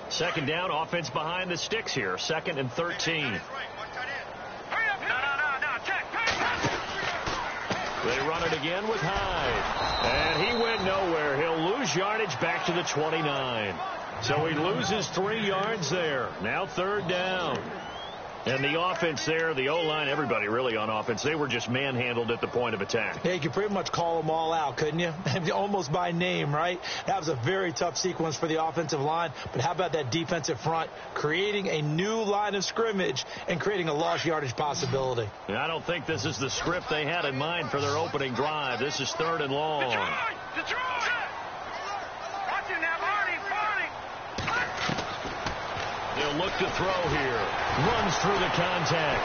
Second down, offense behind the sticks here. 2nd and 13. They run it again with Hyde. And he went nowhere. He'll lose yardage back to the 29. So he loses 3 yards there. Now 3rd down. And the offense there, the O-line, everybody really on offense, they were just manhandled at the point of attack. Yeah, you could pretty much call them all out, couldn't you? Almost by name, right? That was a very tough sequence for the offensive line. But how about that defensive front creating a new line of scrimmage and creating a lost yardage possibility? And I don't think this is the script they had in mind for their opening drive. This is 3rd and long. He'll look to throw here. Runs through the contact.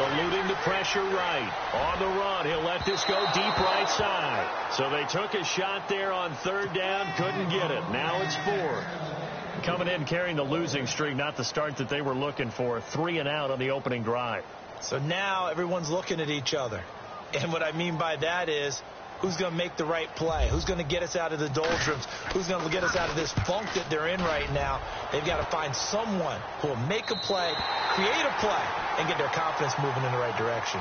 Eluding the pressure right. On the run, he'll let this go deep right side. So they took a shot there on 3rd down. Couldn't get it. Now it's 4th. Coming in carrying the losing streak, not the start that they were looking for. 3 and out on the opening drive. So now everyone's looking at each other. And what I mean by that is, who's going to make the right play? Who's going to get us out of the doldrums? Who's going to get us out of this funk that they're in right now? They've got to find someone who will make a play, create a play, and get their confidence moving in the right direction.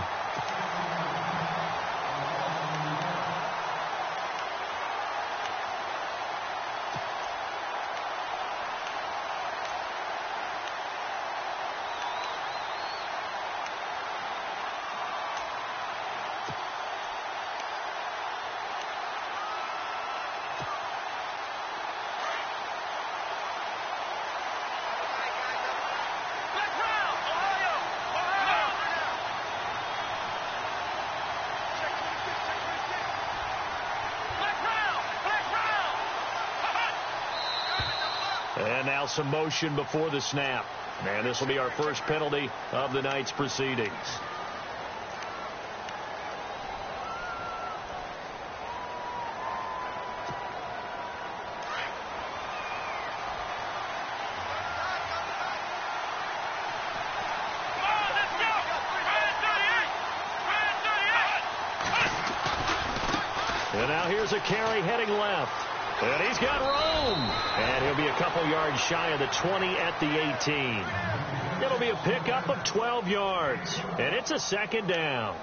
And now some motion before the snap. And this will be our first penalty of the night's proceedings. And now here's a carry heading left. And he's got room. And he'll be a couple yards shy of the 20 at the 18. It'll be a pickup of 12 yards. And it's a 2nd down.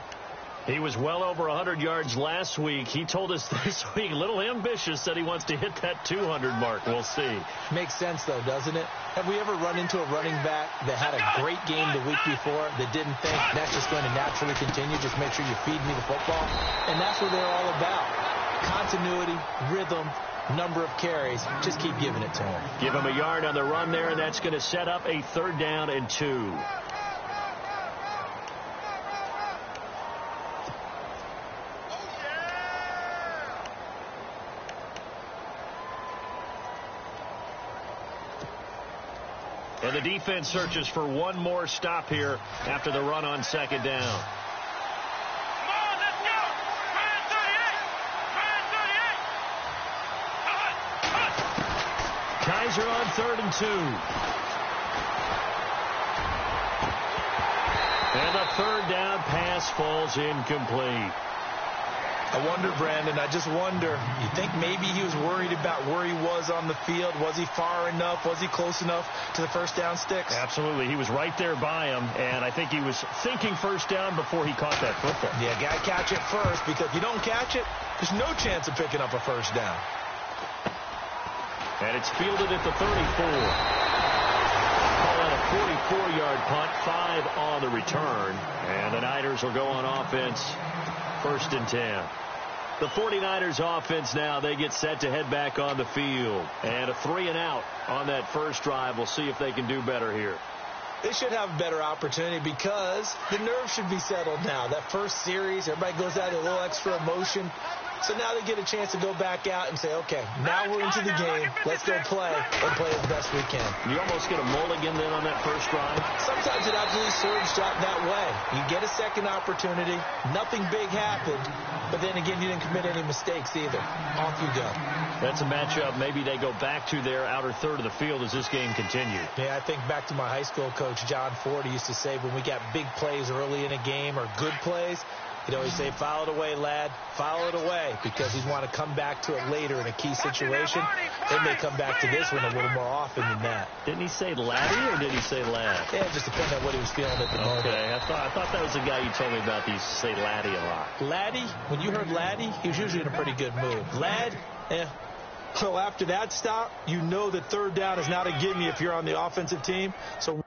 He was well over 100 yards last week. He told us this week, a little ambitious, that he wants to hit that 200 mark. We'll see. Makes sense, though, doesn't it? Have we ever run into a running back that had a great game the week before that didn't think that's just going to naturally continue? Just make sure you feed me the football. And that's what they're all about. Continuity, rhythm, number of carries. Just keep giving it to him. Give him a yard on the run there, and that's going to set up a 3rd down and 2. And the defense searches for one more stop here after the run on 2nd down. Kaiser on 3rd and 2. And the 3rd down pass falls incomplete. I wonder, Brandon, I just wonder, you think maybe he was worried about where he was on the field? Was he far enough? Was he close enough to the 1st down sticks? Absolutely. He was right there by him, and I think he was thinking 1st down before he caught that football. Yeah, got to catch it first, because if you don't catch it, there's no chance of picking up a 1st down. And it's fielded at the 34. Call out a 44-yard punt, 5 on the return. And the Niners will go on offense, 1st and 10. The 49ers offense now, they get set to head back on the field. And a 3 and out on that first drive. We'll see if they can do better here. They should have a better opportunity because the nerves should be settled now. That first series, everybody goes out with a little extra emotion. So now they get a chance to go back out and say, okay, now we're into the game. Let's go play and play as best we can. You almost get a mulligan then on that first drive? Sometimes it absolutely serves that way. You get a second opportunity. Nothing big happened. But then again, you didn't commit any mistakes either. Off you go. That's a matchup maybe they go back to their outer third of the field as this game continues. Yeah, I think back to my high school coach, John Ford. He used to say when we got big plays early in a game or good plays, He'd always say, file it away, lad. File it away, because he'd want to come back to it later in a key situation. They may come back to this one a little more often than that. Didn't he say laddie, or did he say lad? Yeah, it just depends on what he was feeling at the moment. Okay, I thought that was the guy you told me about. He used to say laddie a lot. Laddie, when you heard laddie, he was usually in a pretty good mood. Lad, so after that stop, you know that third down is not a gimme if you're on the offensive team. So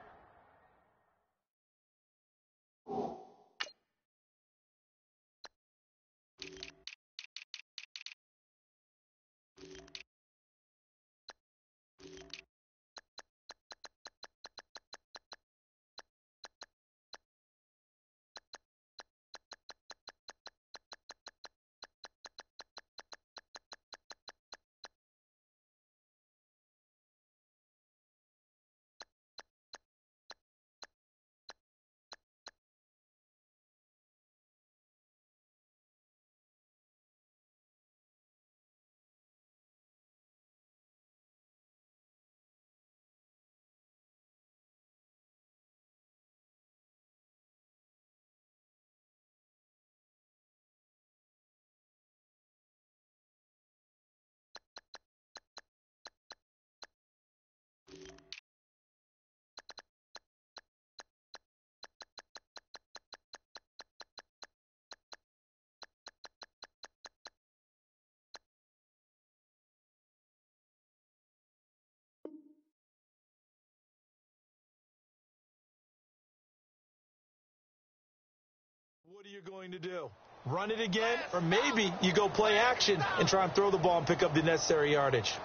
what are you going to do? Run it again? Or maybe you go play action and try and throw the ball and pick up the necessary yardage.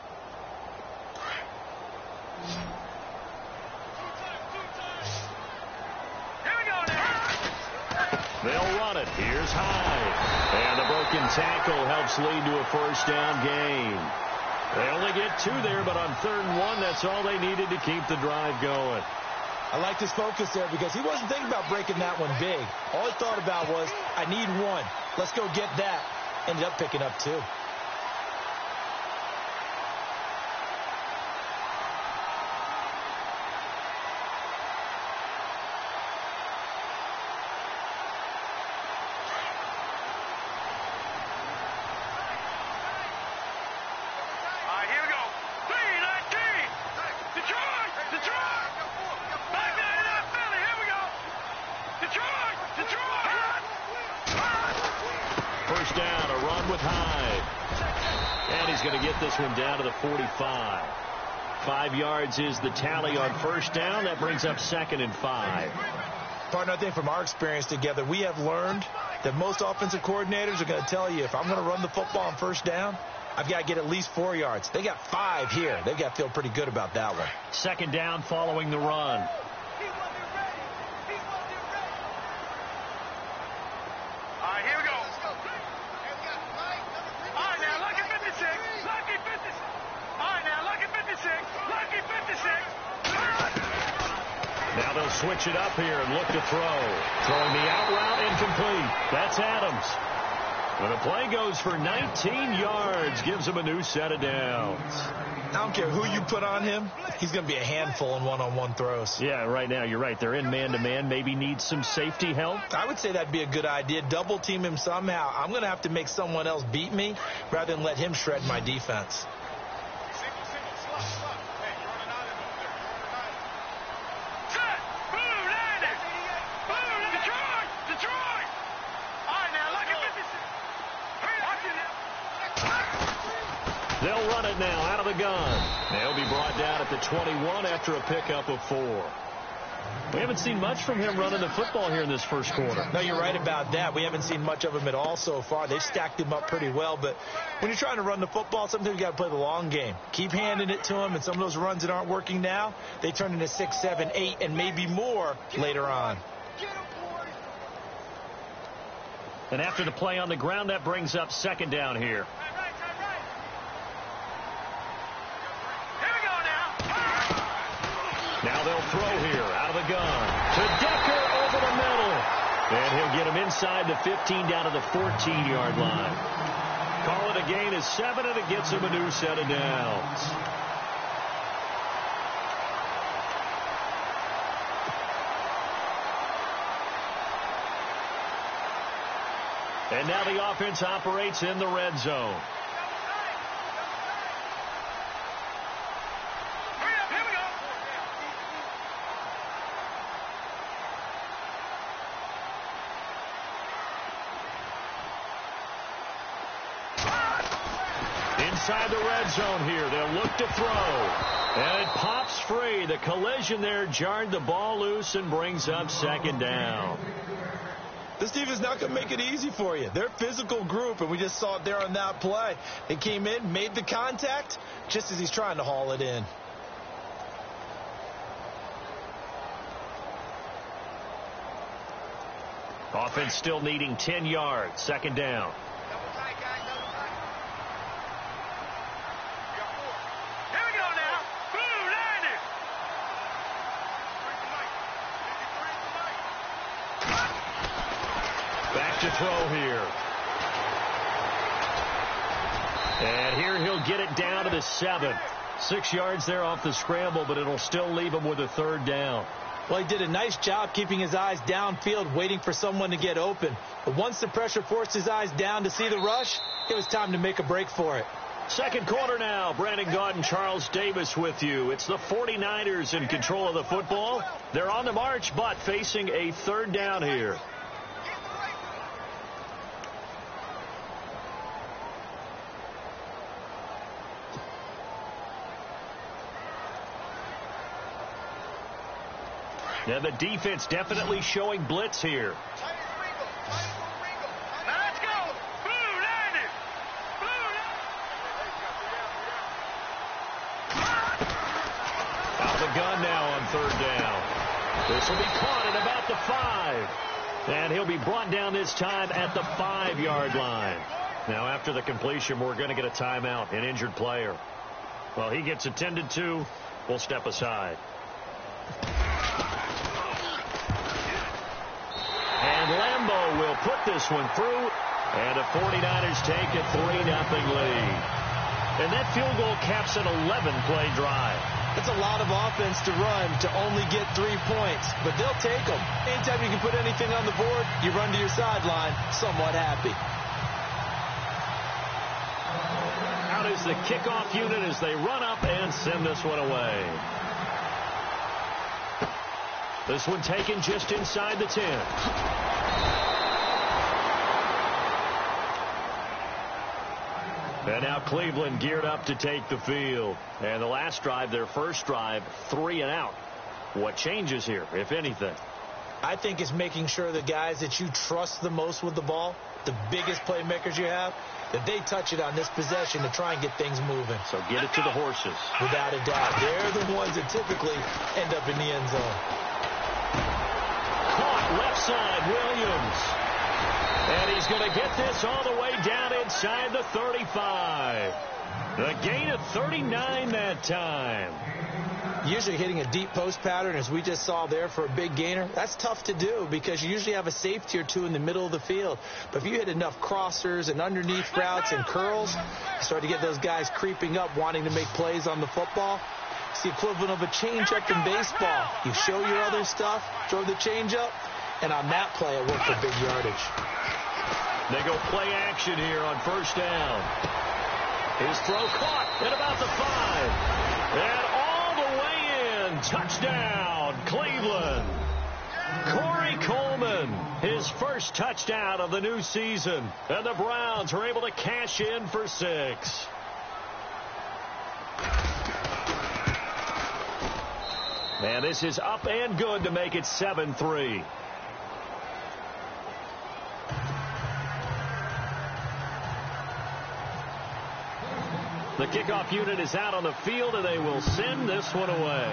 They'll run it. Here's Hyde. And the broken tackle helps lead to a first down gain. They only get 2 there, but on 3rd and 1, that's all they needed to keep the drive going. I liked his focus there because he wasn't thinking about breaking that one big. All he thought about was, I need 1. Let's go get that. Ended up picking up 2. First down, a run with Hyde. And he's going to get this one down to the 45. 5 yards is the tally on first down. That brings up 2nd and 5. Partner, I think from our experience together, we have learned that most offensive coordinators are going to tell you, if I'm going to run the football on first down, I've got to get at least 4 yards. They got 5 here. They've got to feel pretty good about that one. 2nd down following the run. Now they'll switch it up here and look to throw. Throwing the out route, incomplete. That's Adams. And the play goes for 19 yards. Gives him a new set of downs. I don't care who you put on him. He's going to be a handful in one-on-one throws. Yeah, right now you're right. They're in man-to-man. Maybe need some safety help. I would say that'd be a good idea. Double team him somehow. I'm going to have to make someone else beat me rather than let him shred my defense. They'll run it now out of the gun. They'll be brought down at the 21 after a pickup of 4. We haven't seen much from him running the football here in this first quarter. No, you're right about that. We haven't seen much of him at all so far. They've stacked him up pretty well, but when you're trying to run the football, sometimes you got to play the long game. Keep handing it to him, and some of those runs that aren't working now, they turn into 6, 7, 8, and maybe more later on. And after the play on the ground, that brings up 2nd down here. Now they'll throw here out of the gun to Decker over the middle. And he'll get him inside the 15 down to the 14-yard line. Call it a gain of 7, and it gets him a new set of downs. And now the offense operates in the red zone. Inside the red zone here. They'll look to throw. And it pops free. The collision there jarred the ball loose and brings up second down. This defense is not going to make it easy for you. They're a physical group, and we just saw it there on that play. They came in, made the contact, just as he's trying to haul it in. Offense still needing 10 yards. Second down. Back to throw here. And here he'll get it down to the 7. 6 yards there off the scramble, but it'll still leave him with a third down. Well, he did a nice job keeping his eyes downfield, waiting for someone to get open. But once the pressure forced his eyes down to see the rush, it was time to make a break for it. Second quarter now. Brandon Gaudin and Charles Davis with you. It's the 49ers in control of the football. They're on the march, but facing a third down here. Now the defense definitely showing blitz here. Let's go. Out of the gun now on third down. This will be caught at about the 5. And he'll be brought down this time at the 5-yard line. Now after the completion, we're going to get a timeout, an injured player. Well, he gets attended to. We'll step aside. And Lambeau will put this one through, and the 49ers take a 3-0 lead. And that field goal caps an 11-play drive. It's a lot of offense to run to only get 3 points, but they'll take them. Anytime you can put anything on the board, you run to your sideline somewhat happy. Out is the kickoff unit as they run up and send this one away. This one taken just inside the 10. And now Cleveland geared up to take the field. And the last drive, their first drive, 3 and out. What changes here, if anything? I think it's making sure the guys that you trust the most with the ball, the biggest playmakers you have, that they touch it on this possession to try and get things moving. So get it to the horses. Without a doubt. They're the ones that typically end up in the end zone. Caught left side, Williams. And he's going to get this all the way down inside the 35. The gain of 39 that time. Usually hitting a deep post pattern, as we just saw there for a big gainer, that's tough to do because you usually have a safety or two in the middle of the field. But if you hit enough crossers and underneath routes and curls, you start to get those guys creeping up, wanting to make plays on the football. It's the equivalent of a changeup in baseball. You show your other stuff, throw the changeup, and on that play it worked for big yardage. They go play action here on first down. His throw caught at about the 5. And all the way in. Touchdown, Cleveland. Corey Coleman, his first touchdown of the new season. And the Browns are able to cash in for 6. And this is up and good to make it 7-3. The kickoff unit is out on the field, and they will send this one away.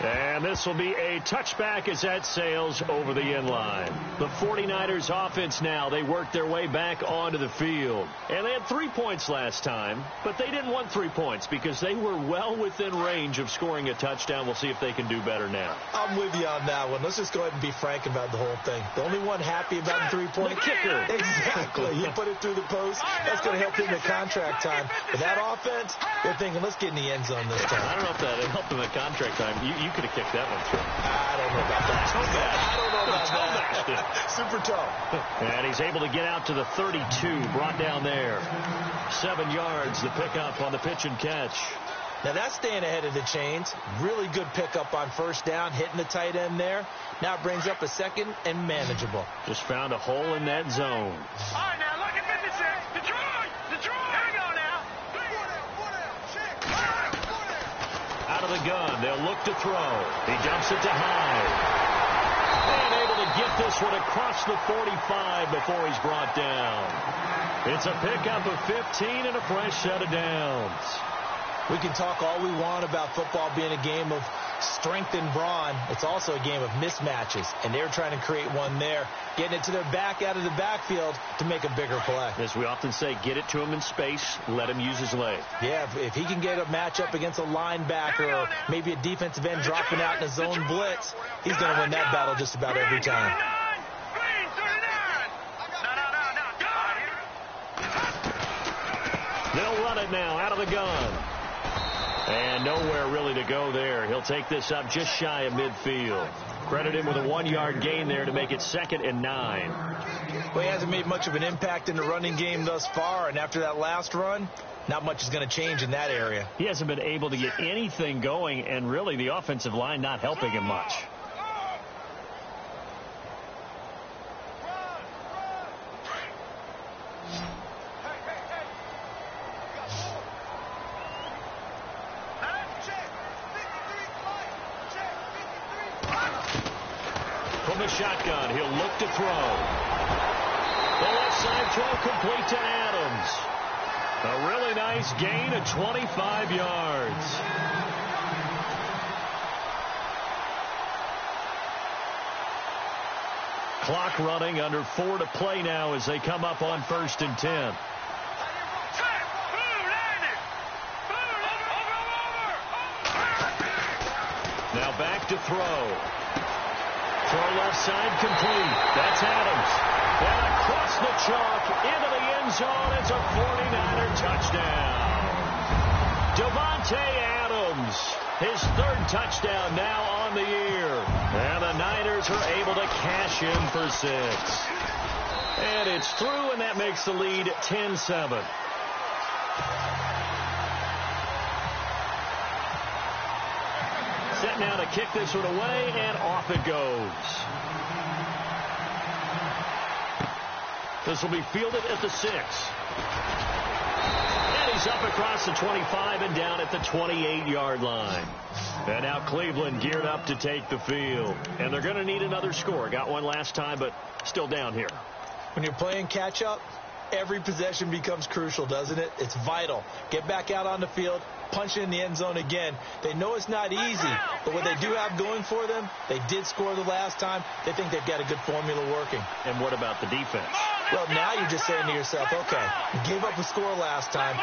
And this will be a touchback as that sails over the end line. The 49ers offense now, they work their way back onto the field. And they had 3 points last time, but they didn't want 3 points because they were well within range of scoring a touchdown. We'll see if they can do better now. I'm with you on that one. Let's just go ahead and be frank about the whole thing. The only one happy about the 3-point kicker. Exactly. He put it through the post. That's going to help him in contract time. But that offense, they're thinking, let's get in the end zone this time. I don't know if that helped him at contract time. You could have kicked that one through. I don't know about that. I don't know about that. Super toe. And he's able to get out to the 32, brought down there. 7 yards, the pickup on the pitch and catch. Now that's staying ahead of the chains. Really good pickup on first down, hitting the tight end there. Now it brings up a second and manageable. Just found a hole in that zone. All right, now look at 56. Detroit! Here we go now. Out of the gun, they'll look to throw. He dumps it to Hyde. And able to get this one across the 45 before he's brought down. It's a pickup of 15 and a fresh set of downs. We can talk all we want about football being a game of strength and brawn. It's also a game of mismatches, and they're trying to create one there, getting it to their back out of the backfield to make a bigger play. As we often say, get it to him in space, let him use his leg. Yeah, if he can get a matchup against a linebacker or maybe a defensive end dropping out in a zone blitz, he's going to win that battle just about every time. They'll run it now out of the gun. And nowhere really to go there. He'll take this up just shy of midfield. Credit him with a 1-yard gain there to make it 2nd and 9. Well, he hasn't made much of an impact in the running game thus far, and after that last run, not much is going to change in that area. He hasn't been able to get anything going, and really the offensive line not helping him much. From the shotgun, he'll look to throw. The left side throw complete to Adams. A really nice gain of 25 yards. Clock running, under 4 to play now as they come up on 1st and 10. Now back to throw. Throw left side complete. That's Adams. And across the chalk into the end zone. It's a 49er touchdown. Davante Adams, his 3rd touchdown now on the year. And the Niners are able to cash in for 6. And it's through, and that makes the lead 10-7. Set now to kick this one away, and off it goes. This will be fielded at the 6. And he's up across the 25 and down at the 28-yard line. And now Cleveland geared up to take the field. And they're going to need another score. Got one last time, but still down here. When you're playing catch-up, every possession becomes crucial, doesn't it? It's vital. Get back out on the field, punch it in the end zone again. They know it's not easy, but what they do have going for them, they did score the last time. They think they've got a good formula working. And what about the defense? Well, now you're just saying to yourself, okay, we gave up a score last time.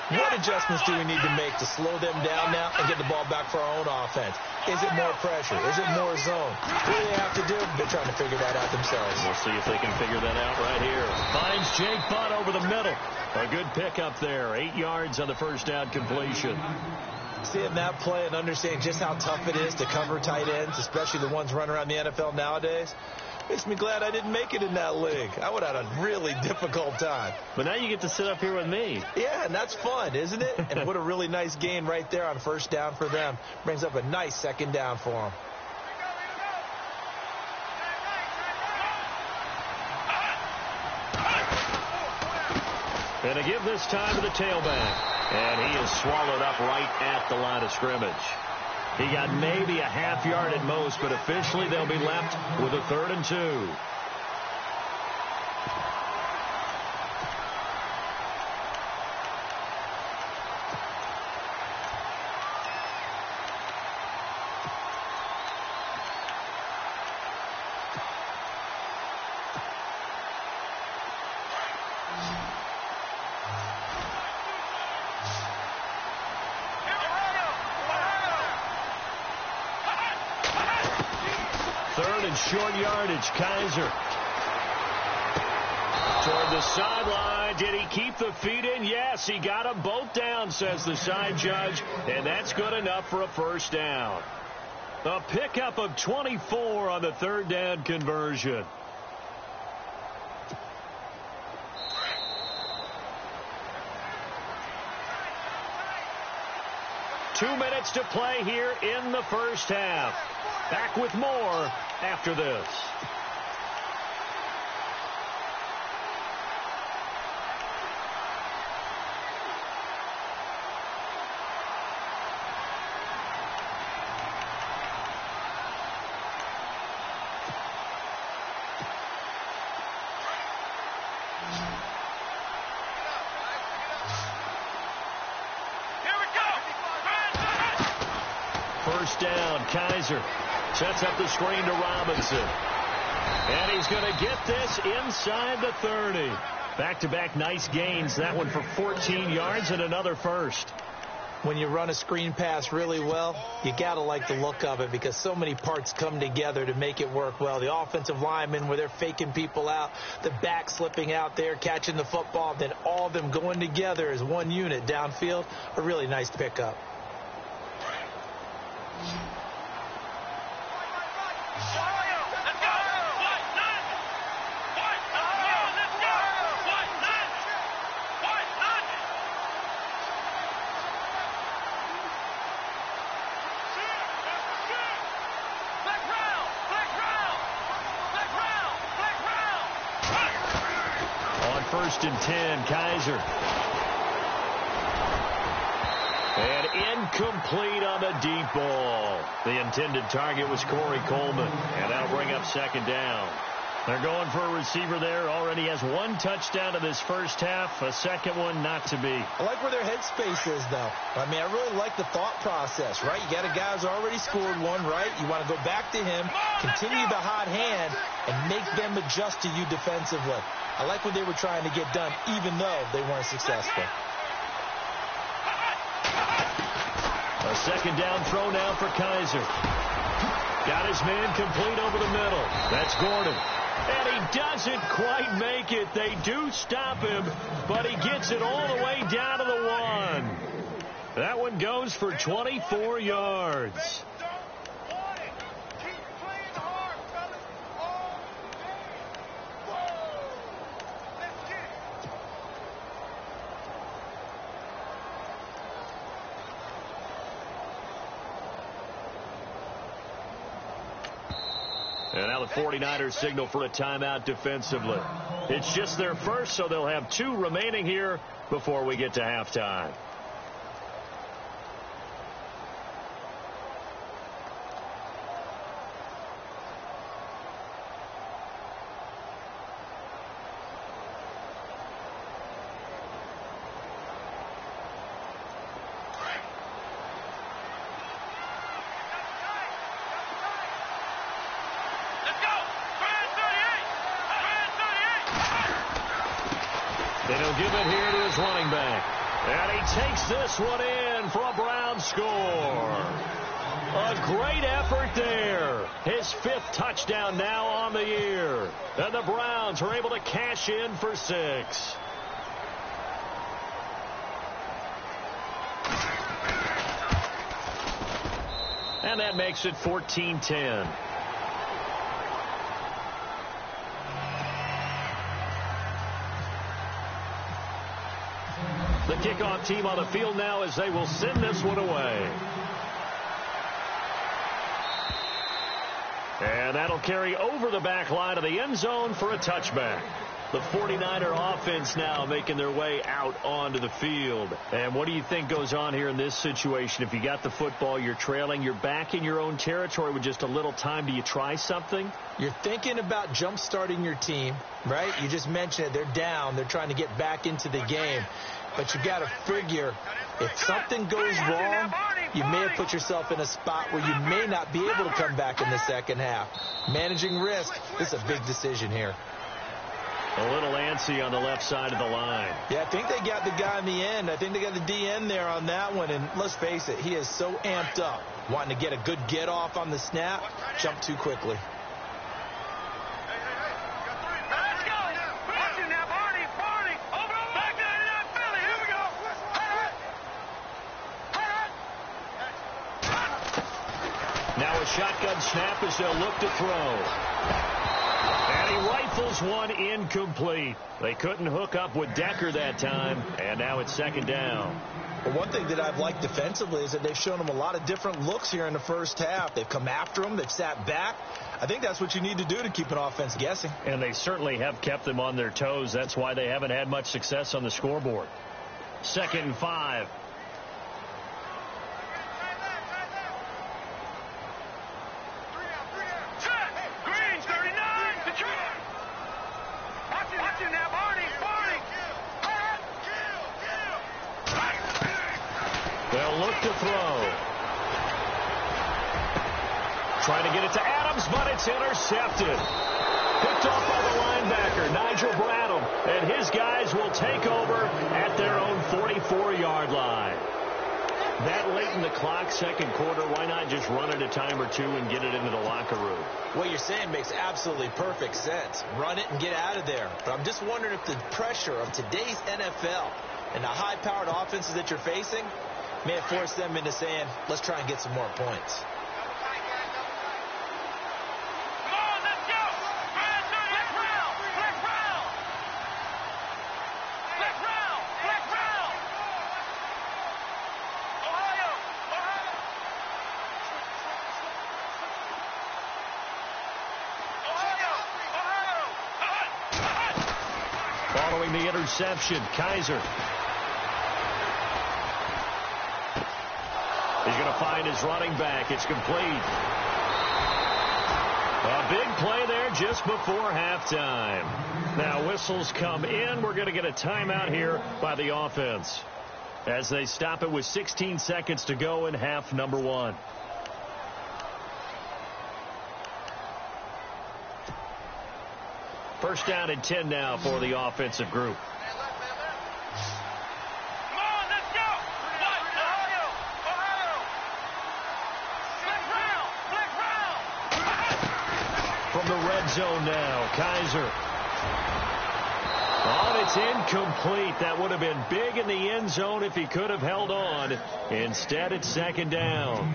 What adjustments do we need to make to slow them down now and get the ball back for our own offense? Is it more pressure? Is it more zone? What do they have to do? They're trying to figure that out themselves. We'll see if they can figure that out right here. Finds Jake Butt over the middle. A good pickup there. 8 yards on the first down completion. Seeing that play and understanding just how tough it is to cover tight ends, especially the ones running around the NFL nowadays, makes me glad I didn't make it in that league. I would have had a really difficult time. But now you get to sit up here with me. Yeah, and that's fun, isn't it? And what a really nice gain right there on first down for them. Brings up a nice 2nd down for them. And a give this time to the tailback. And he is swallowed up right at the line of scrimmage. He got maybe a half yard at most, but officially they'll be left with a 3rd and 2. Short yardage, Kaiser. Toward the sideline. Did he keep the feet in? Yes, he got them both down, says the side judge. And that's good enough for a first down. A pickup of 24 on the third down conversion. Two minutes to play here in the first half. Back with more after this. First down, Kaiser sets up the screen to Robinson. And he's going to get this inside the 30. Back-to-back nice gains. That one for 14 yards and another first. When you run a screen pass really well, you got to like the look of it because so many parts come together to make it work well. The offensive linemen, where they're faking people out, the back slipping out there, catching the football, then all of them going together as one unit downfield. A really nice pickup. First and 10, Kaiser. And incomplete on the deep ball. The intended target was Corey Coleman. And that'll bring up second down. They're going for a receiver there. Already has one touchdown in this first half. A second one not to be. I like where their headspace is, though. I mean, I really like the thought process, right? You got a guy who's already scored one, right? You want to go back to him, continue the hot hand, and make them adjust to you defensively. I like what they were trying to get done, even though they weren't successful. A second down throw now for Kaiser. Got his man complete over the middle. That's Gordon. And he doesn't quite make it. They do stop him, but he gets it all the way down to the 1. That one goes for 24 yards. And now the 49ers signal for a timeout defensively. It's just their first, so they'll have 2 remaining here before we get to halftime. They don't give it here to his running back. And he takes this one in for a Brown score. A great effort there. His 5th touchdown now on the year. And the Browns are able to cash in for 6. And that makes it 14-10. The kickoff team on the field now as they will send this one away. And that'll carry over the back line of the end zone for a touchback. The 49er offense now making their way out onto the field. And what do you think goes on here in this situation? If you got the football, you're trailing, you're back in your own territory with just a little time. Do you try something? You're thinking about jump-starting your team, right? You just mentioned it. They're down. They're trying to get back into the game. But you got to figure if something goes wrong, you may have put yourself in a spot where you may not be able to come back in the second half. Managing risk, this is a big decision here. A little antsy on the left side of the line. Yeah, I think they got the guy in the end. I think they got the DN there on that one. And let's face it, he is so amped up, wanting to get a good get off on the snap, jump too quickly. shotgun snap as they'll look to throw. And he rifles one incomplete. They couldn't hook up with Decker that time, and now it's second down. Well, one thing that I've liked defensively is that they've shown him a lot of different looks here in the first half. They've come after him. They've sat back. I think that's what you need to do to keep an offense guessing. And they certainly have kept them on their toes. That's why they haven't had much success on the scoreboard. 2nd and 5. Green, 39, Detroit. Watching that, Barney. They'll look to throw. Trying to get it to Adams, but it's intercepted. Picked off by the linebacker, Nigel Bradham. And his guys will take over at their own 44-yard line. That late in the clock, second quarter, why not just run it a time or two and get it into the locker room? What you're saying makes absolutely perfect sense. Run it and get out of there. But I'm just wondering if the pressure of today's NFL and the high-powered offenses that you're facing may have forced them into saying, let's try and get some more points. Come on, let's go. Flex round. Ohio. Following the interception, Kaiser. He's going to find his running back. It's complete. A big play there just before halftime. Now whistles come in. We're going to get a timeout here by the offense as they stop it with 16 seconds to go in half number 1. First down and 10 now for the offensive group. From the red zone now, Kaiser. Oh, it's incomplete. That would have been big in the end zone if he could have held on. Instead, it's second down.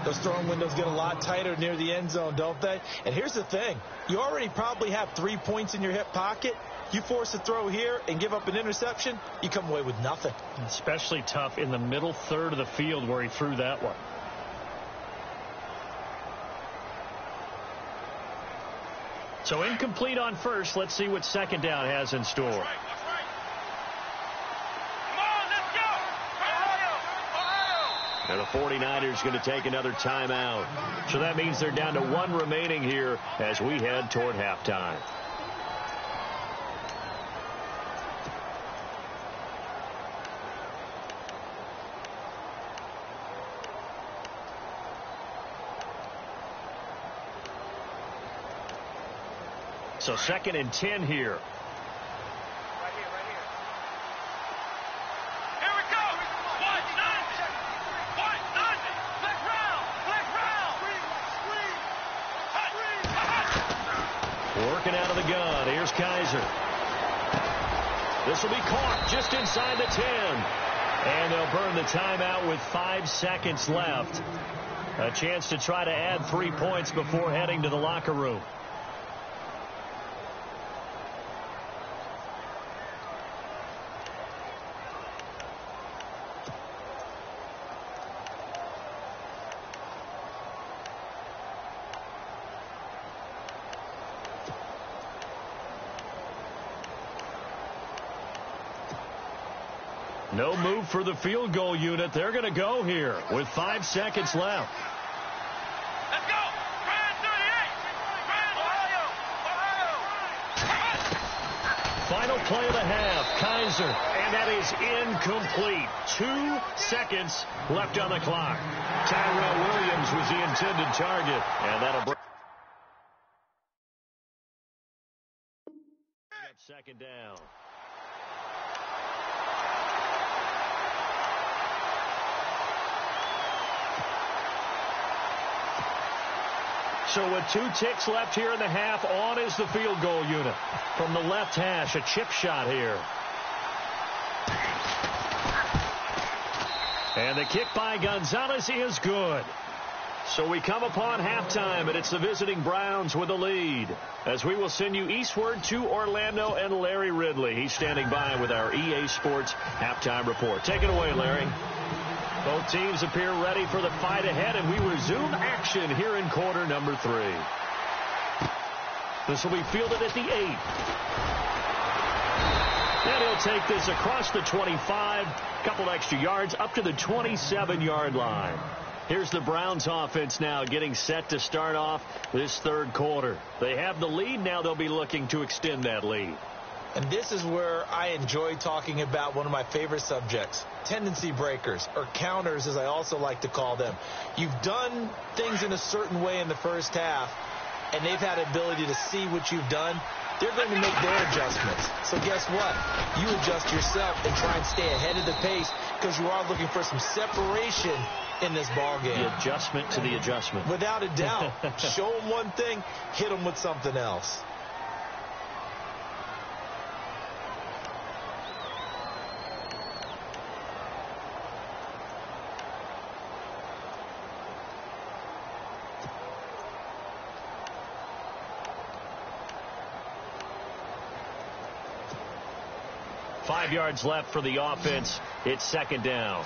Those throwing windows get a lot tighter near the end zone, don't they? And here's the thing. You already probably have 3 points in your hip pocket. You force a throw here and give up an interception, you come away with nothing. Especially tough in the middle third of the field where he threw that one. So incomplete on first. Let's see what second down has in store. Come on, let's go. And the 49ers going to take another timeout. So that means they're down to 1 remaining here as we head toward halftime. So 2nd and 10 here. Right here. Here we go. One, nine. Flex round. Working out of the gun. Here's Kaiser. This will be caught just inside the 10. And they'll burn the timeout with 5 seconds left. A chance to try to add 3 points before heading to the locker room. No move for the field goal unit. They're going to go here with 5 seconds left. Let's go. Grand 38. Ohio. Final play of the half. Kaiser. And that is incomplete. 2 seconds left on the clock. Tyrell Williams was the intended target. And that'll bring up second down. So with 2 ticks left here in the half, on is the field goal unit. From the left hash, a chip shot here. And the kick by Gonzalez is good. So we come upon halftime, and it's the visiting Browns with the lead. As we will send you eastward to Orlando and Larry Ridley. He's standing by with our EA Sports halftime report. Take it away, Larry. Both teams appear ready for the fight ahead, and we resume action here in quarter number 3. This will be fielded at the 8. And he'll take this across the 25, couple extra yards, up to the 27-yard line. Here's the Browns offense now getting set to start off this third quarter. They have the lead. Now they'll be looking to extend that lead. And this is where I enjoy talking about one of my favorite subjects, tendency breakers, or counters as I also like to call them. You've done things in a certain way in the first half, and they've had the ability to see what you've done. They're going to make their adjustments. So guess what? You adjust yourself and try and stay ahead of the pace because you are looking for some separation in this ball game. The adjustment to the adjustment. Without a doubt. Show them one thing, hit them with something else. Five yards left for the offense. It's second down.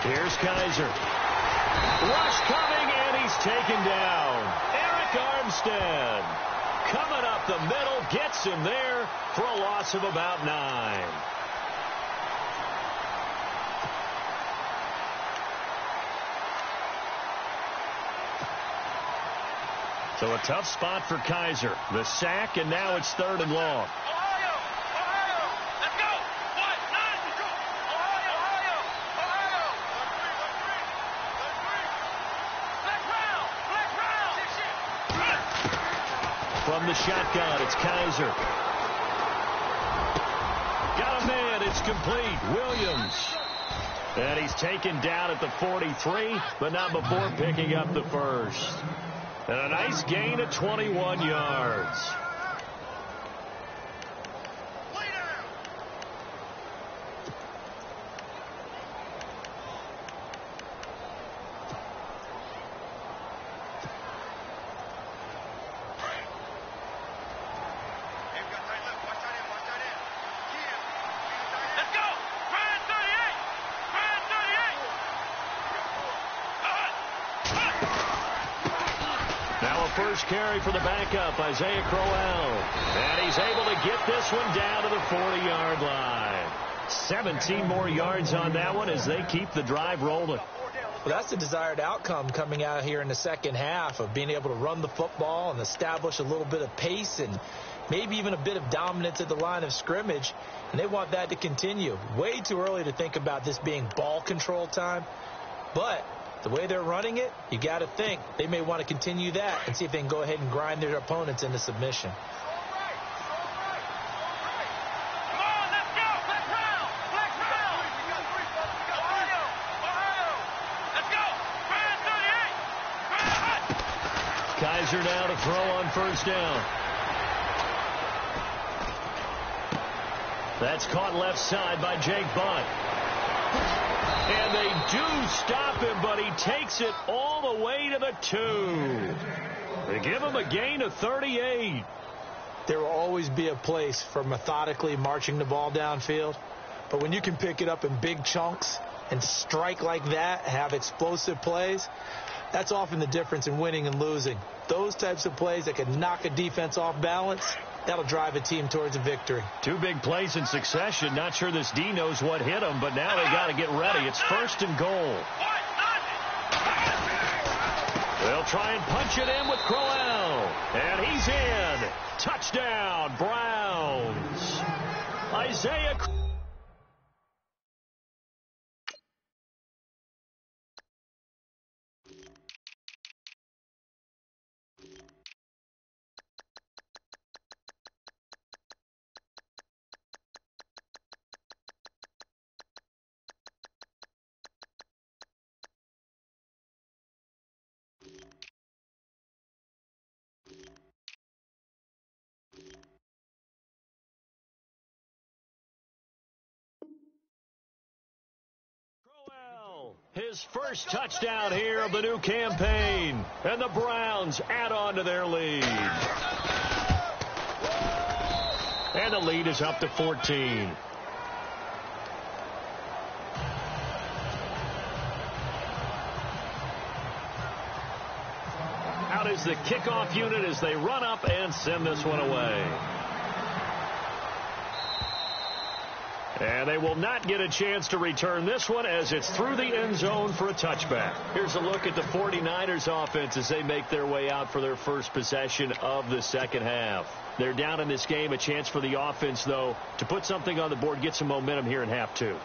Here's Kaiser. Rush coming, and he's taken down. Eric Armstead coming up the middle, gets him there for a loss of about 9. So a tough spot for Kaiser. The sack, and now it's third and long. From the shotgun, it's Kaiser. Got a man, it's complete. Williams. And he's taken down at the 43, but not before picking up the first. And a nice gain of 21 yards. First carry for the backup, Isaiah Crowell. And he's able to get this one down to the 40-yard line. 17 more yards on that one as they keep the drive rolling. Well, that's the desired outcome coming out here in the second half of being able to run the football and establish a little bit of pace and maybe even a bit of dominance at the line of scrimmage. And they want that to continue. Way too early to think about this being ball control time. But the way they're running it, you got to think they may want to continue that and see if they can go ahead and grind their opponents into submission. Kaiser now to throw on first down. That's caught left side by Jake Butt. And they do stop him, but he takes it all the way to the 2. They give him a gain of 38. There will always be a place for methodically marching the ball downfield. But when you can pick it up in big chunks and strike like that, have explosive plays, that's often the difference in winning and losing. Those types of plays that can knock a defense off balance, that'll drive a team towards a victory. 2 big plays in succession. Not sure this D knows what hit him, but now they got to get ready. It's first and goal. They'll try and punch it in with Crowell. And he's in. Touchdown, Browns. Isaiah His first touchdown here of the new campaign. And the Browns add on to their lead. And the lead is up to 14. Out is the kickoff unit as they run up and send this one away. And they will not get a chance to return this one as it's through the end zone for a touchback. Here's a look at the 49ers offense as they make their way out for their first possession of the second half. They're down in this game. A chance for the offense, though, to put something on the board, get some momentum here in half two.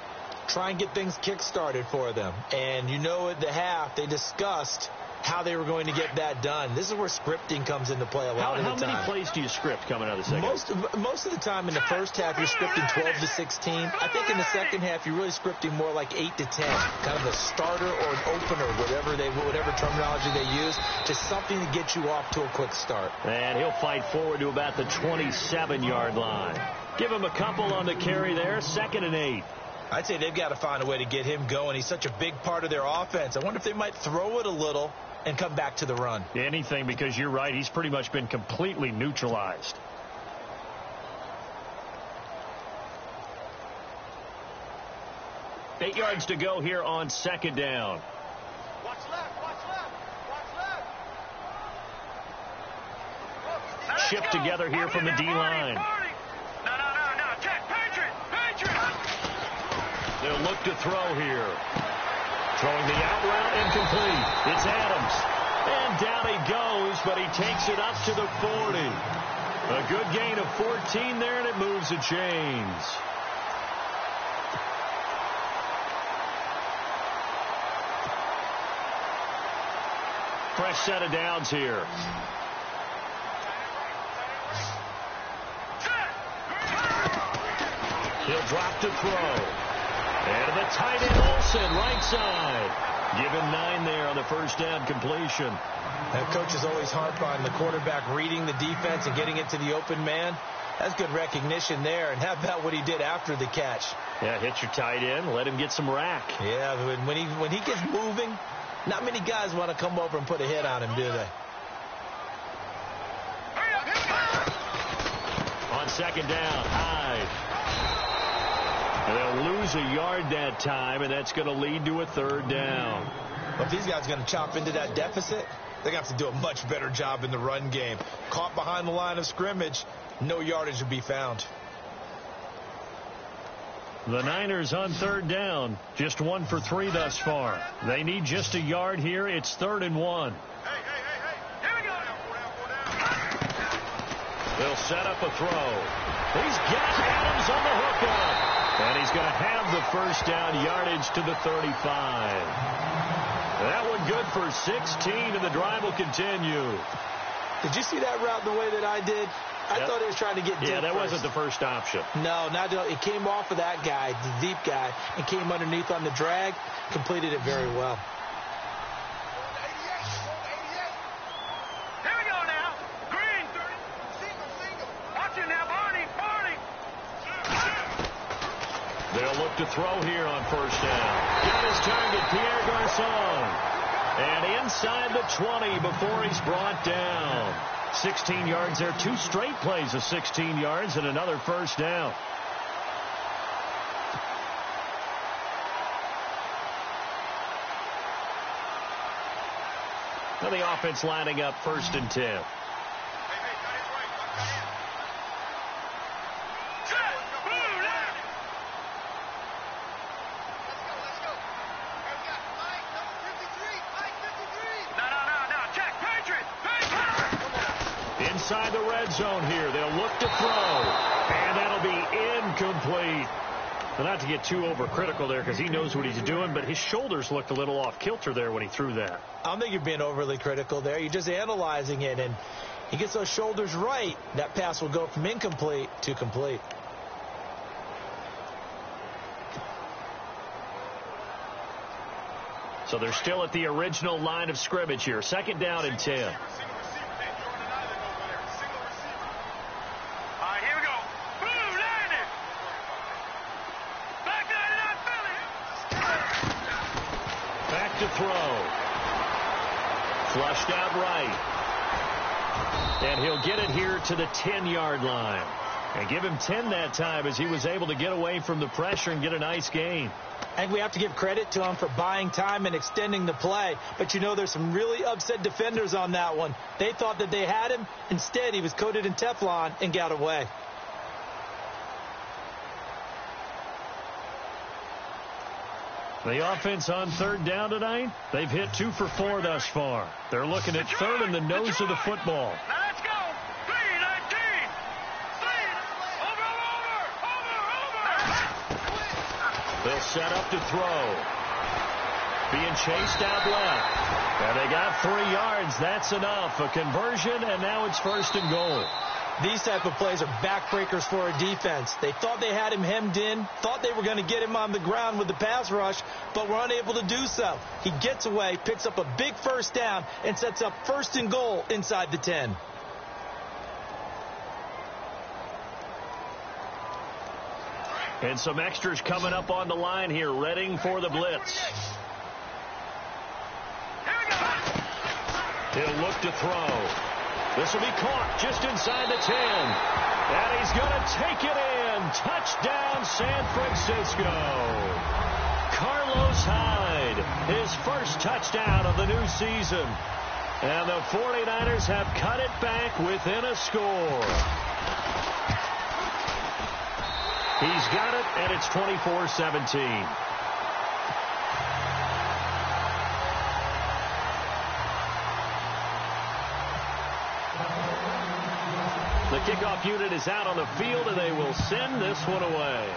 Try and get things kick-started for them. And you know at the half they discussed how they were going to get that done. This is where scripting comes into play a lot of the time. How many plays do you script coming out of the second half? Most of the time in the first half, you're scripting 12 to 16. I think in the second half, you're really scripting more like 8 to 10. Kind of a starter or an opener, whatever terminology they use, just something to get you off to a quick start. And he'll fight forward to about the 27-yard line. Give him a couple on the carry there, 2nd and 8. I'd say they've got to find a way to get him going. He's such a big part of their offense. I wonder if they might throw it a little and come back to the run. Anything, because you're right. He's pretty much been completely neutralized. Eight yards to go here on 2nd down. Watch left, watch left, watch left. Shift together here from the D-line. No. Check, Patriot. They'll look to throw here. Throwing the out route incomplete. It's Adams. And down he goes, but he takes it up to the 40. A good gain of 14 there, and it moves the chains. Fresh set of downs here. He'll drop to throw. And the tight end Olsen, right side. Give him 9 there on the first down completion. That coach is always harp on the quarterback reading the defense and getting it to the open man. That's good recognition there. And how about what he did after the catch? Yeah, hit your tight end, let him get some rack. Yeah, when he gets moving, not many guys want to come over and put a hit on him, do they? On 2nd down, Hyde. And they'll lose a yard that time, and that's going to lead to a 3rd down. Well, if these guys are going to chop into that deficit, they're going to have to do a much better job in the run game. Caught behind the line of scrimmage, no yardage to be found. The Niners on 3rd down, just 1 for 3 thus far. They need just a yard here. It's 3rd and 1. Hey. Here we go. They'll set up a throw. He's got Adams on the hook up. And he's going to have the first down yardage to the 35. That one good for 16, and the drive will continue. Did you see that route the way that I did? I thought he was trying to get deep. Yeah, that first. wasn't the first option. No, it came off of that guy, the deep guy, and came underneath on the drag. Completed it very well. Here we go now. Green. Single. Watch it now, Barney. They'll look to throw here on first down. Got his target, Pierre Garçon. And inside the 20 before he's brought down. 16 yards there. 2 straight plays of 16 yards and another first down. Now the offense lining up 1st and 10. Inside the red zone here. They'll look to throw. And that'll be incomplete. Well, not to get too overcritical there because he knows what he's doing, but his shoulders looked a little off kilter there when he threw that. I don't think you're being overly critical there. You're just analyzing it, and he gets those shoulders right. That pass will go from incomplete to complete. So they're still at the original line of scrimmage here. 2nd down and 10. Flushed out right. And he'll get it here to the 10-yard line. And give him 10 that time as he was able to get away from the pressure and get a nice gain. I think we have to give credit to him for buying time and extending the play. But, you know, there's some really upset defenders on that one. They thought that they had him. Instead, he was coated in Teflon and got away. The offense on third down tonight, they've hit 2 for 4 thus far. They're looking at third in the nose of the football. Now let's go. 3-19. Over. They'll set up to throw. Being chased out left. And they got 3 yards. That's enough. A conversion, and now it's 1st and goal. These type of plays are backbreakers for a defense. They thought they had him hemmed in, thought they were going to get him on the ground with the pass rush, but were unable to do so. He gets away, picks up a big 1st down, and sets up 1st and goal inside the 10. And some extras coming up on the line here, readying for the blitz. He'll look to throw. This will be caught just inside the 10. And he's going to take it in. Touchdown, San Francisco. Carlos Hyde, his first touchdown of the new season. And the 49ers have cut it back within a score. He's got it, and it's 24-17. The kickoff unit is out on the field, and they will send this one away.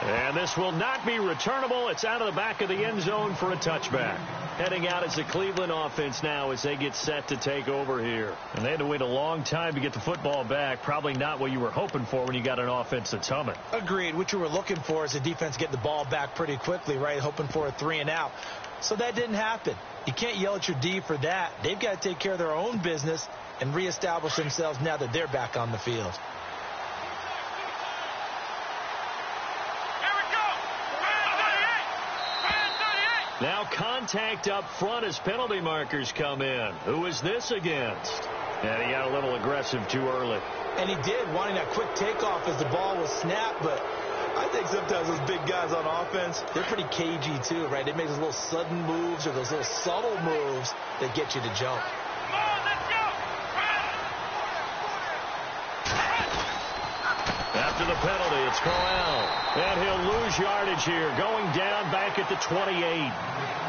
And this will not be returnable. It's out of the back of the end zone for a touchback. Heading out is the Cleveland offense now as they get set to take over here. And they had to wait a long time to get the football back. Probably not what you were hoping for when you got an offense that's humming. Agreed. What you were looking for is the defense get the ball back pretty quickly, right? Hoping for a 3 and out. So that didn't happen. You can't yell at your D for that. They've got to take care of their own business and reestablish themselves now that they're back on the field. Now contact up front as penalty markers come in. Who is this against? And he got a little aggressive too early. And he did, wanting that quick takeoff as the ball was snapped, but I think sometimes those big guys on offense, they're pretty cagey too, right? They make those little sudden moves or those little subtle moves that get you to jump. Come on, let's go. After the penalty, it's Corral. And he'll lose yardage here, going down back at the 28.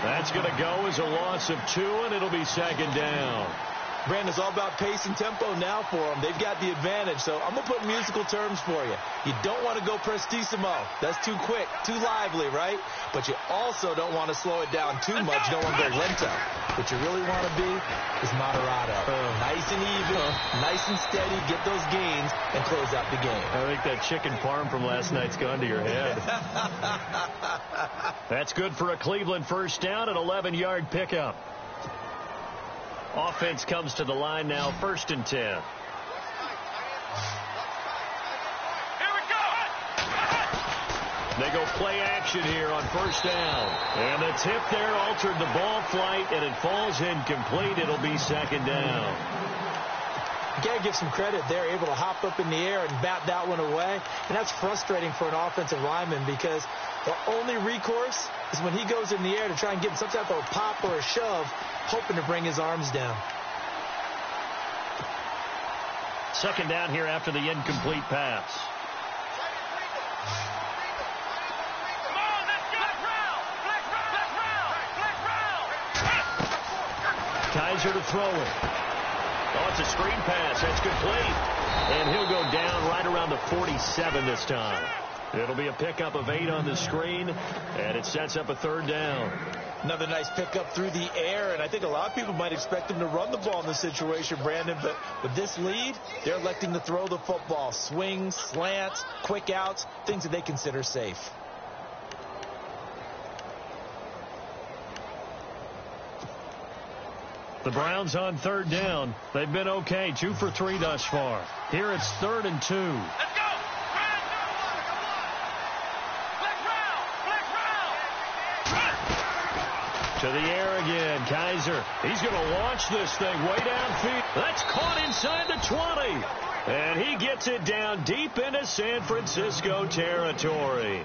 That's going to go as a loss of 2, and it'll be 2nd down. Brandon, it's all about pace and tempo now for them. They've got the advantage, so I'm going to put musical terms for you. You don't want to go prestissimo. That's too quick, too lively, right? But you also don't want to slow it down too much. You don't want to go lento. What you really want to be is moderato. Nice and even, nice and steady, get those gains, and close out the game. I think that chicken parm from last night's gone to your head. That's good for a Cleveland 1st down, an 11-yard pickup. Offense comes to the line now, 1st and 10. Here we go. They go play action here on 1st down. And the tip there altered the ball flight, and it falls incomplete. It'll be 2nd down. You got to give some credit. They're able to hop up in the air and bat that one away. And that's frustrating for an offensive lineman because the only recourse is when he goes in the air to try and get some type of a pop or a shove, hoping to bring his arms down. 2nd down here after the incomplete pass. Come on, let's go. Black round. Kaiser to throw it. Oh, it's a screen pass. That's complete. And he'll go down right around the 47 this time. It'll be a pickup of 8 on the screen, and it sets up a 3rd down. Another nice pickup through the air, and I think a lot of people might expect him to run the ball in this situation, Brandon, but with this lead, they're electing to throw the football. Swings, slants, quick outs, things that they consider safe. The Browns on 3rd down. They've been okay, 2 for 3 thus far. Here it's 3rd and 2. Let's go. To the air again, Kaiser. He's going to launch this thing way downfield. That's caught inside the 20. And he gets it down deep into San Francisco territory.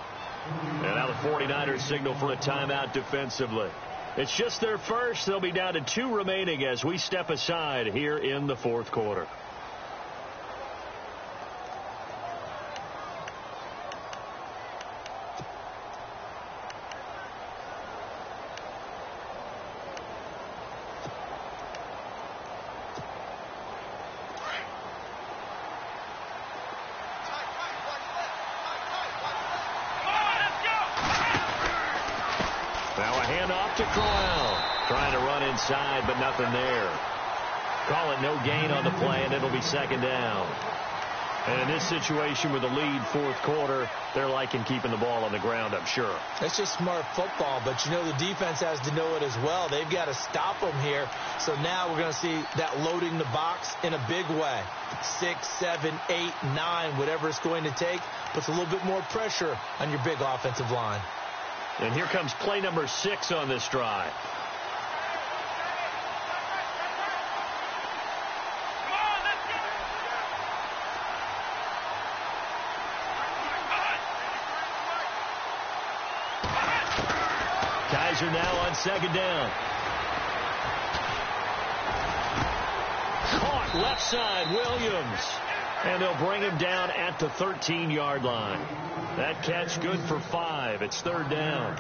And now the 49ers signal for a timeout defensively. It's just their first. They'll be down to 2 remaining as we step aside here in the fourth quarter. Handoff to Corral. Trying to run inside, but nothing there. Call it no gain on the play, and it'll be second down. And in this situation with the lead fourth quarter, they're liking keeping the ball on the ground, I'm sure. It's just smart football, but you know the defense has to know it as well. They've got to stop them here. So now we're going to see that loading the box in a big way. 6, 7, 8, 9, whatever it's going to take, puts a little bit more pressure on your big offensive line. And here comes play number 6 on this drive. Kaiser now on second down. Caught left side, Williams. And they'll bring him down at the 13-yard line. That catch good for 5. It's third down.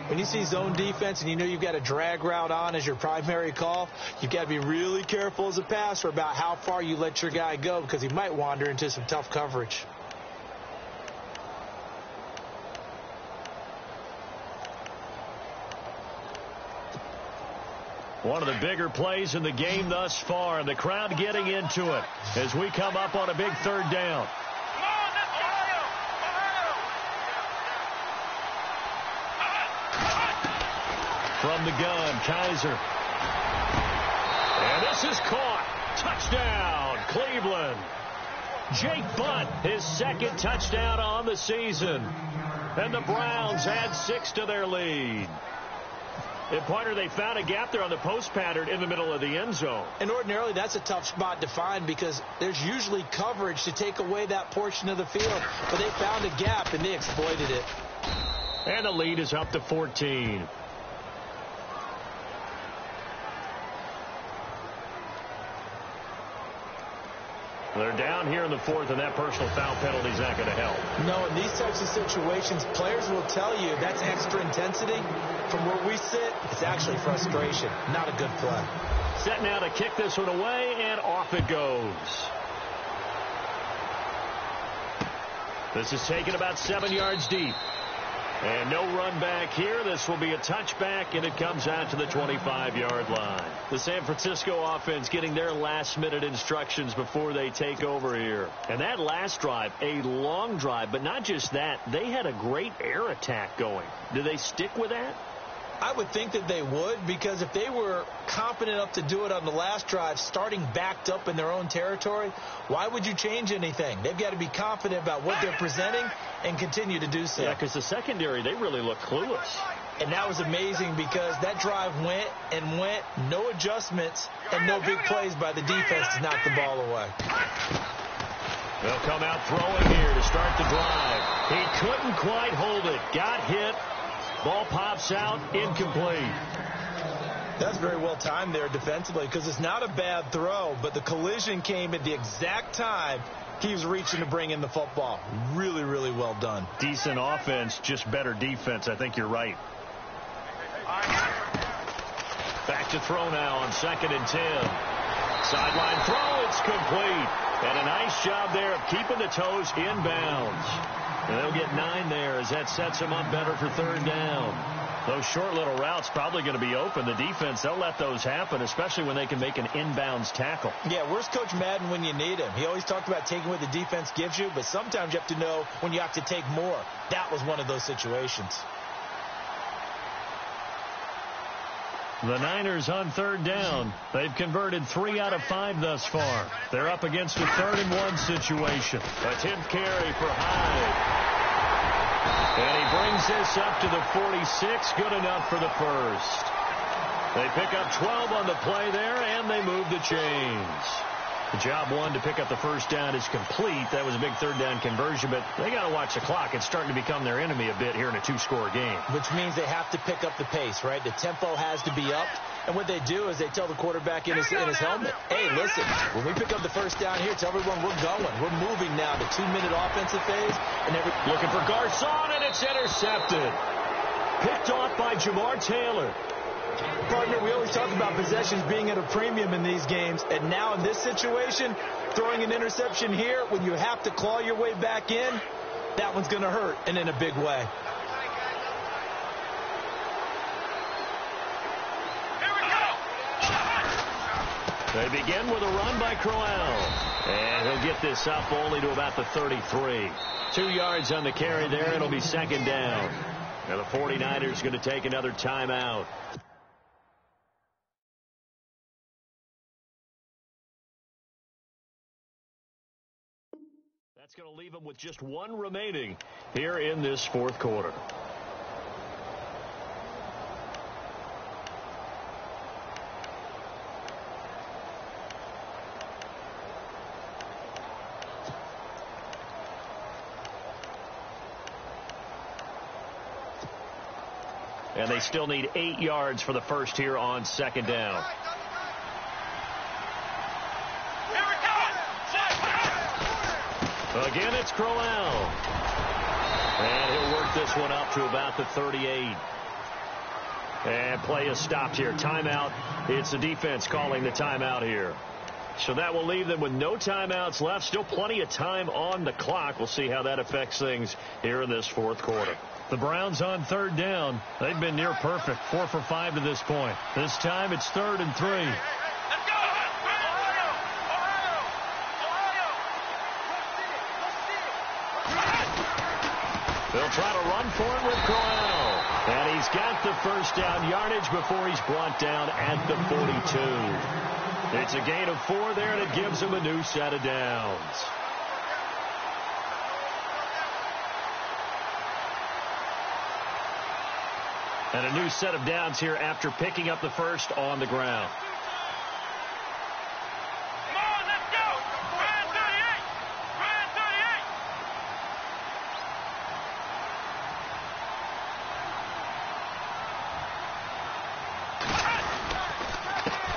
When you see zone defense and you know you've got a drag route on as your primary call, you've got to be really careful as a passer about how far you let your guy go because he might wander into some tough coverage. One of the bigger plays in the game thus far, and the crowd getting into it as we come up on a big third down. From the gun, Kaiser. And this is caught. Touchdown, Cleveland. Jake Butt, his second touchdown on the season. And the Browns add 6 to their lead. And Pointer, they found a gap there on the post pattern in the middle of the end zone. And ordinarily that's a tough spot to find because there's usually coverage to take away that portion of the field. But they found a gap and they exploited it. And the lead is up to 14. They're down here in the fourth, and that personal foul penalty is not going to help. No, in these types of situations, players will tell you that's extra intensity. From where we sit, it's actually frustration. Not a good play. Set now to kick this one away, and off it goes. This is taken about 7 yards deep. And no run back here. This will be a touchback, and it comes out to the 25-yard line. The San Francisco offense getting their last-minute instructions before they take over here. And that last drive, a long drive, but not just that. They had a great air attack going. Do they stick with that? I would think that they would, because if they were confident enough to do it on the last drive, starting backed up in their own territory, why would you change anything? They've got to be confident about what they're presenting and continue to do so. Yeah, because the secondary, they really look clueless. And that was amazing because that drive went and went, no adjustments, and no big plays by the defense to knock the ball away. They'll come out throwing here to start the drive. He couldn't quite hold it. Got hit. Ball pops out, incomplete. That's very well timed there defensively because it's not a bad throw, but the collision came at the exact time he was reaching to bring in the football. Really, really well done. Decent offense, just better defense. I think you're right. Back to throw now on 2nd and 10. Sideline throw, it's complete. And a nice job there of keeping the toes inbounds. And they'll get 9 there as that sets them up better for third down. Those short little routes probably going to be open. The defense, they'll let those happen, especially when they can make an inbounds tackle. Yeah, where's Coach Madden when you need him? He always talked about taking what the defense gives you, but sometimes you have to know when you have to take more. That was one of those situations. The Niners on third down. They've converted 3 out of 5 thus far. They're up against a 3rd and 1 situation. A 10th carry for Hyde. And he brings this up to the 46. Good enough for the first. They pick up 12 on the play there, and they move the chains. The job one to pick up the first down is complete. That was a big third down conversion, but they got to watch the clock. It's starting to become their enemy a bit here in a two-score game. Which means they have to pick up the pace, right? The tempo has to be up. And what they do is they tell the quarterback in his helmet, hey, listen, when we pick up the first down here, tell everyone we're going. We're moving now to 2-minute offensive phase. And looking for Garcon, and it's intercepted. Picked off by Jamar Taylor. Partner, we always talk about possessions being at a premium in these games, and now in this situation, throwing an interception here when you have to claw your way back in, that one's going to hurt, and in a big way. They begin with a run by Crowell, and he'll get this up only to about the 33. 2 yards on the carry there. It'll be second down. Now the 49ers going to take another timeout. That's going to leave them with just one remaining here in this fourth quarter. And they still need 8 yards for the first here on second down. Again, it's Crowell. And he'll work this one up to about the 38. And play is stopped here. Timeout. It's the defense calling the timeout here. So that will leave them with no timeouts left. Still plenty of time on the clock. We'll see how that affects things here in this fourth quarter. The Browns on third down. They've been near perfect. 4 for 5 to this point. This time it's 3rd and 3. They'll try to run for it with Crowell. And he's got the first down yardage before he's brought down at the 42. It's a gain of 4 there, and it gives him a new set of downs. And a new set of downs here after picking up the first on the ground. Come on, let's go! Brand 38! Brand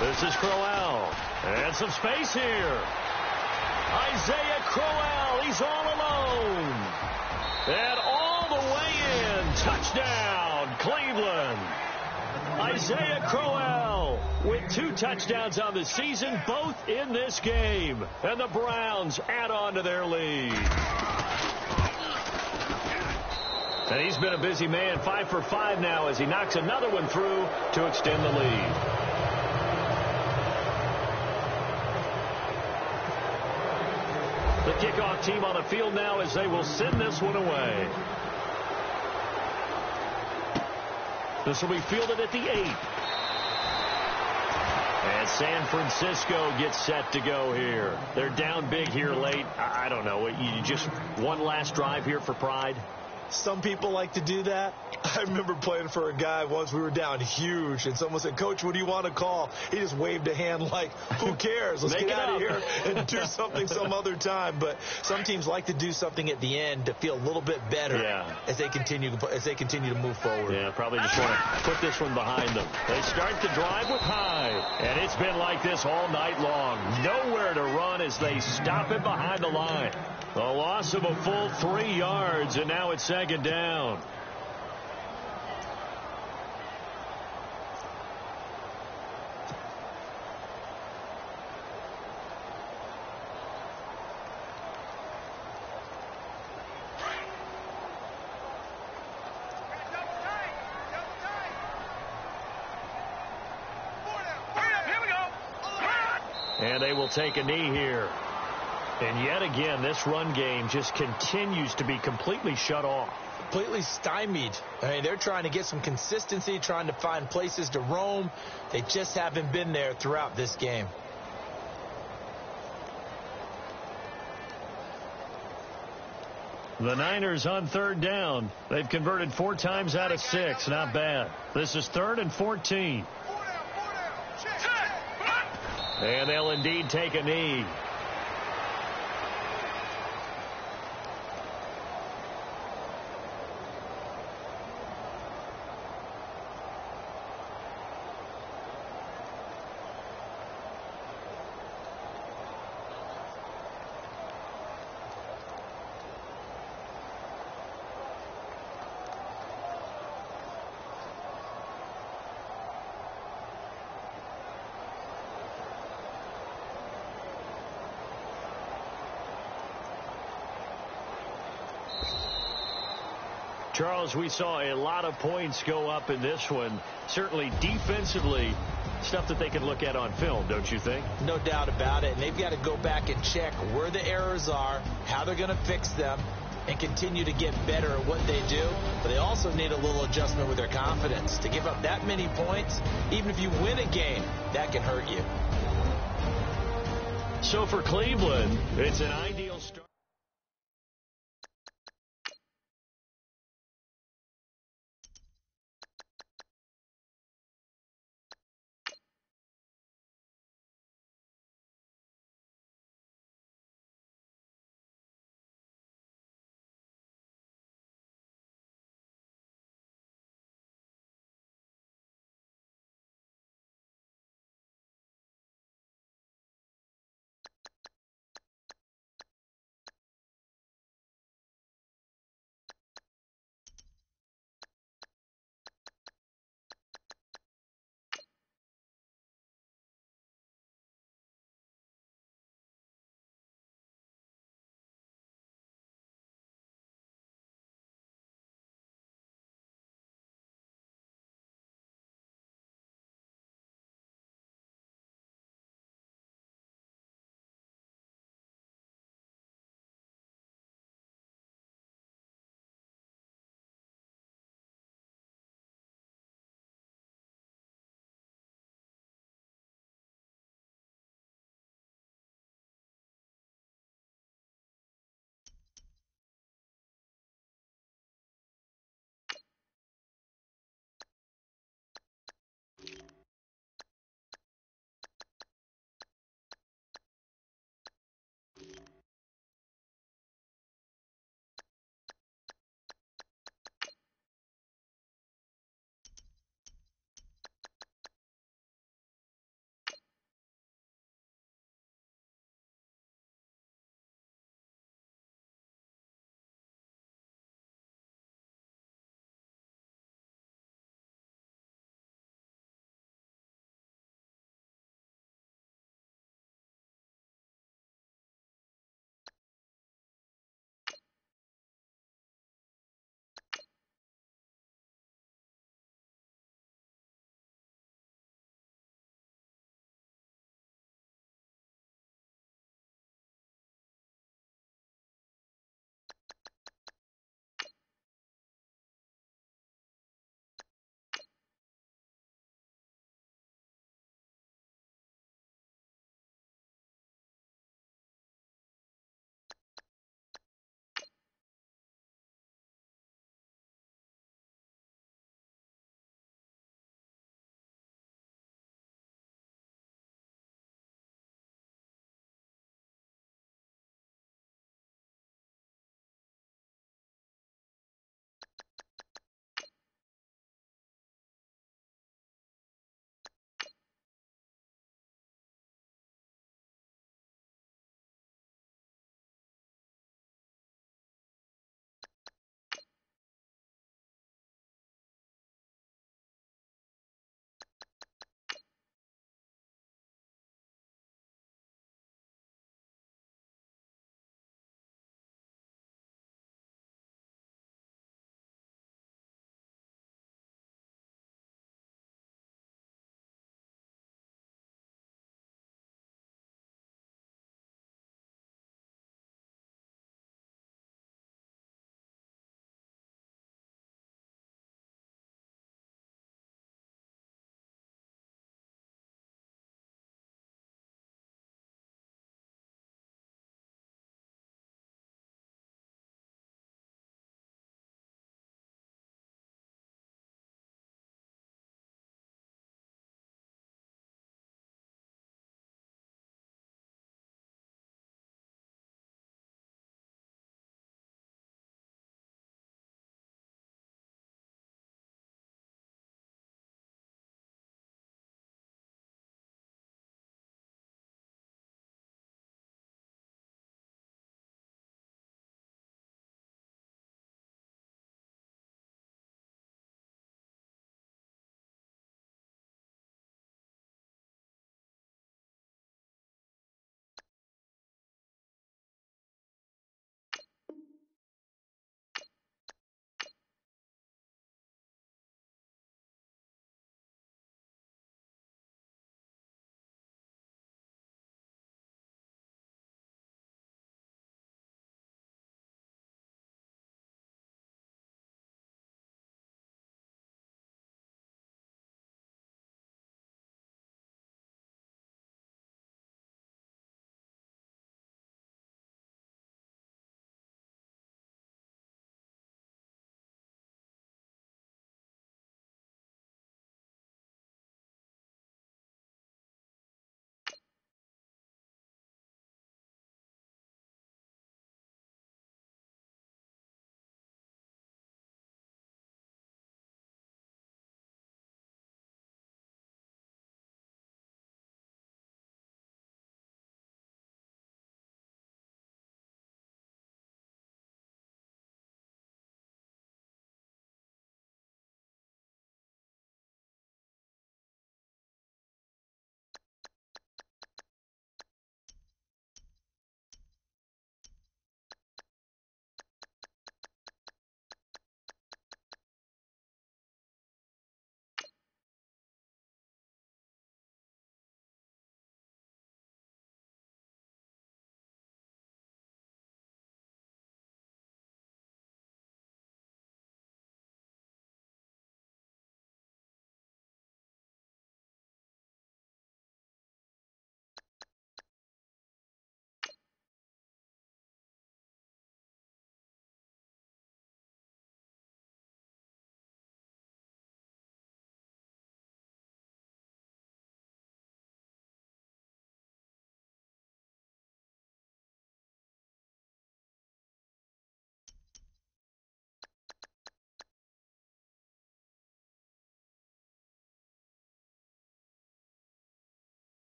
38! This is Crowell. And some space here. Isaiah Crowell, he's all alone. And all the way in. Touchdown, Cleveland. Isaiah Crowell with 2 touchdowns on the season, both in this game. And the Browns add on to their lead. And he's been a busy man, 5 for 5 now as he knocks another one through to extend the lead. The kickoff team on the field now as they will send this one away. This will be fielded at the 8. And San Francisco gets set to go here. They're down big here late. I don't know. You just one last drive here for pride? Some people like to do that. I remember playing for a guy once. We were down huge, and someone said, Coach, what do you want to call? He just waved a hand like, who cares? Let's get out of here and do something some other time. But some teams like to do something at the end to feel a little bit better as they continue to move forward. Yeah, probably just want to put this one behind them. They start the drive with Hyde, and it's been like this all night long. Nowhere to run as they stop it behind the line. A loss of a full 3 yards, and now it's second down. And they will take a knee here. And yet again, this run game just continues to be completely shut off. Completely stymied. I mean, they're trying to get some consistency, trying to find places to roam. They just haven't been there throughout this game. The Niners on third down. They've converted 4 times out of 6. Not bad. This is 3rd and 14. And they'll indeed take a knee. Charles, we saw a lot of points go up in this one. Certainly defensively, stuff that they can look at on film, don't you think? No doubt about it. And they've got to go back and check where the errors are, how they're going to fix them, and continue to get better at what they do. But they also need a little adjustment with their confidence. To give up that many points, even if you win a game, that can hurt you. So for Cleveland, it's an ideal